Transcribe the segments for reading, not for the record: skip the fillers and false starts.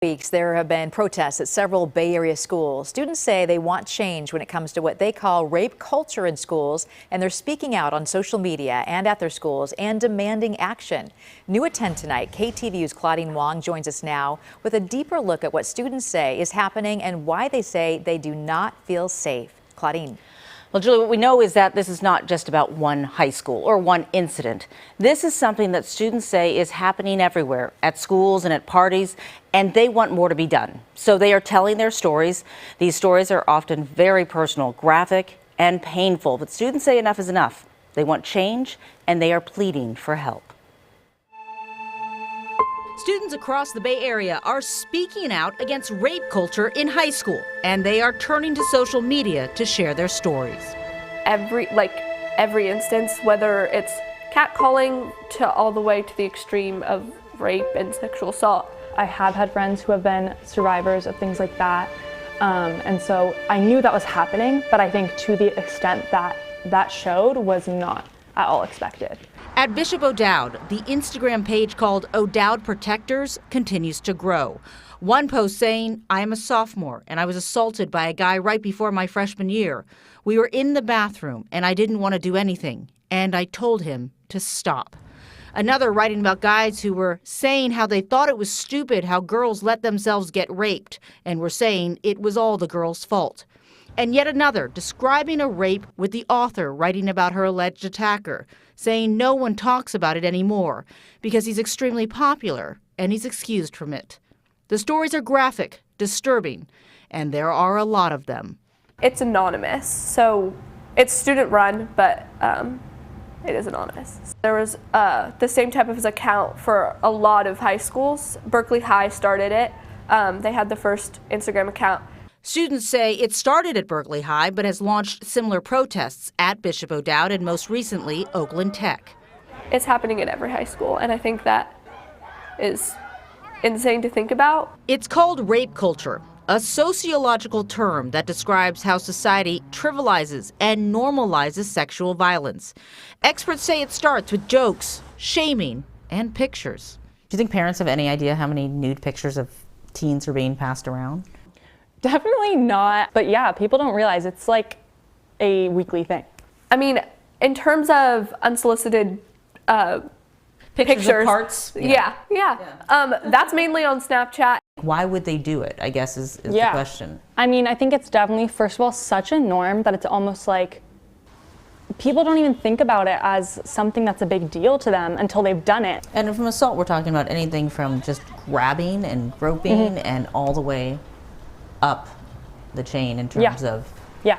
Weeks, there have been protests at several Bay Area schools. Students say they want change when it comes to what they call rape culture in schools, and they're speaking out on social media and at their schools and demanding action. New at 10 tonight, KTVU's Claudine Wong joins us now with a deeper look at what students say is happening and why they say they do not feel safe. Claudine. Well, Julie, what we know is that this is not just about one high school or one incident. This is something that students say is happening everywhere, at schools and at parties, and they want more to be done. So they are telling their stories. These stories are often very personal, graphic, and painful, but students say enough is enough. They want change, and they are pleading for help. Students across the Bay Area are speaking out against rape culture in high school, and they are turning to social media to share their stories. Every instance, whether it's catcalling to all the way to the extreme of rape and sexual assault. I have had friends who have been survivors of things like that, and so I knew that was happening, but I think to the extent that that showed was not at all expected. At Bishop O'Dowd, the Instagram page called O'Dowd Protectors continues to grow. One post saying, "I am a sophomore and I was assaulted by a guy right before my freshman year. We were in the bathroom and I didn't want to do anything, and I told him to stop." Another writing about guys who were saying how they thought it was stupid how girls let themselves get raped and were saying it was all the girls' fault. And yet another describing a rape with the author writing about her alleged attacker, saying no one talks about it anymore because he's extremely popular and he's excused from it. The stories are graphic, disturbing, and there are a lot of them. It's anonymous, so it's student run, but it is anonymous. There was the same type of account for a lot of high schools. Berkeley High started it. They had the first Instagram account. Students say it started at Berkeley High, but has launched similar protests at Bishop O'Dowd and most recently Oakland Tech. It's happening at every high school, and I think that is insane to think about. It's called rape culture, a sociological term that describes how society trivializes and normalizes sexual violence. Experts say it starts with jokes, shaming, and pictures. Do you think parents have any idea how many nude pictures of teens are being passed around? Definitely not, but yeah, people don't realize it's like a weekly thing. I mean, in terms of unsolicited pictures of parts? Yeah. That's mainly on Snapchat. Why would they do it, I guess is the question. I mean, I think it's definitely, first of all, such a norm that it's almost like people don't even think about it as something that's a big deal to them until they've done it. And from assault, we're talking about anything from just grabbing and groping and all the way up the chain in terms of... Yeah,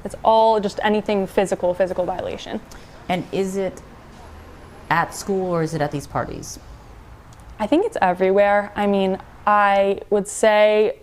it's all just anything physical violation. And is it at school or is it at these parties? I think it's everywhere. I mean, I would say,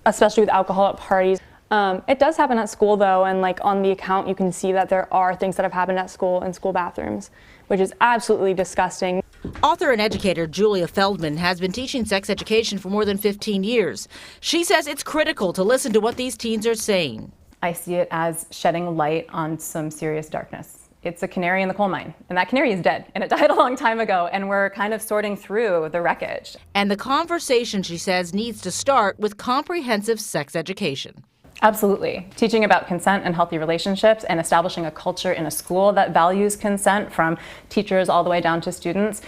especially with alcohol at parties, it does happen at school though, and like on the account you can see that there are things that have happened at school in school bathrooms, which is absolutely disgusting. Author and educator Julia Feldman has been teaching sex education for more than 15 years. She says it's critical to listen to what these teens are saying. I see it as shedding light on some serious darkness. It's a canary in the coal mine, and that canary is dead, and it died a long time ago, and we're kind of sorting through the wreckage. And the conversation, she says, needs to start with comprehensive sex education. Absolutely. Teaching about consent and healthy relationships and establishing a culture in a school that values consent from teachers all the way down to students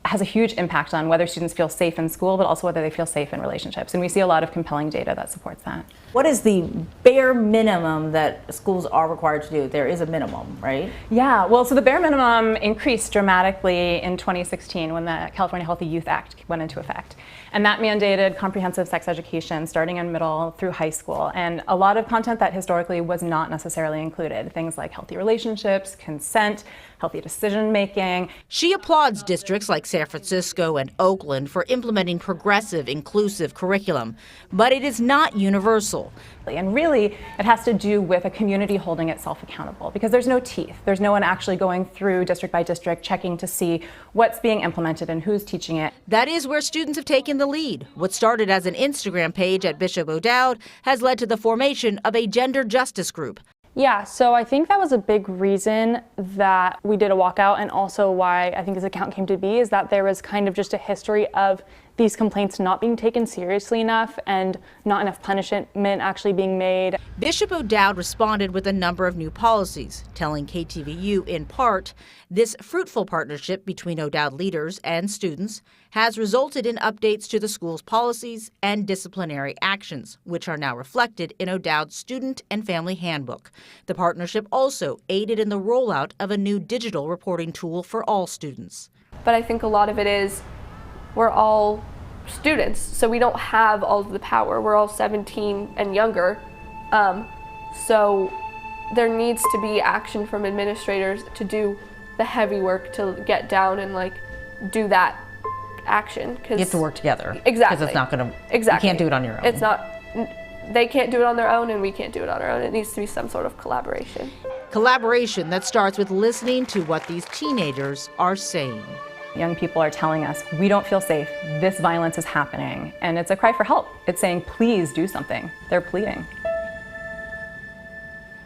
has a huge impact on whether students feel safe in school, but also whether they feel safe in relationships. And we see a lot of compelling data that supports that. What is the bare minimum that schools are required to do? There is a minimum, right? Yeah, well, so the bare minimum increased dramatically in 2016 when the California Healthy Youth Act went into effect. And that mandated comprehensive sex education starting in middle through high school. And a lot of content that historically was not necessarily included. Things like healthy relationships, consent, healthy decision making. She applauds districts like San Francisco and Oakland for implementing progressive, inclusive curriculum. But it is not universal. And really, it has to do with a community holding itself accountable because there's no teeth. There's no one actually going through district by district checking to see what's being implemented and who's teaching it. That is where students have taken the lead. What started as an Instagram page at Bishop O'Dowd has led to the formation of a gender justice group. Yeah, so I think that was a big reason that we did a walkout, and also why I think this account came to be is that there was kind of just a history of these complaints not being taken seriously enough and not enough punishment actually being made. Bishop O'Dowd responded with a number of new policies, telling KTVU in part, this fruitful partnership between O'Dowd leaders and students has resulted in updates to the school's policies and disciplinary actions, which are now reflected in O'Dowd's Student and Family Handbook. The partnership also aided in the rollout of a new digital reporting tool for all students. But I think a lot of it is we're all students, so we don't have all of the power. We're all 17 and younger. So there needs to be action from administrators to do the heavy work to get down and like do that action. You have to work together. Exactly. Because it's not going to, exactly. You can't do it on your own. It's not, they can't do it on their own and we can't do it on our own. It needs to be some sort of collaboration. Collaboration that starts with listening to what these teenagers are saying. Young people are telling us, we don't feel safe, this violence is happening, and it's a cry for help. It's saying, please do something. They're pleading.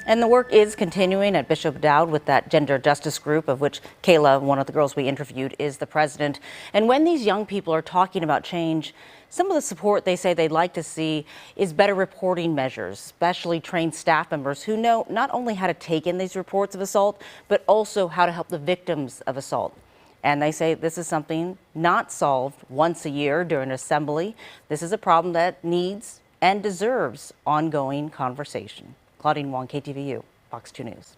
And the work is continuing at Bishop O'Dowd with that gender justice group, of which Kayla, one of the girls we interviewed, is the president. And when these young people are talking about change, some of the support they say they'd like to see is better reporting measures, especially trained staff members who know not only how to take in these reports of assault, but also how to help the victims of assault. And they say this is something not solved once a year during assembly. This is a problem that needs and deserves ongoing conversation. Claudine Wong, KTVU, Fox 2 News.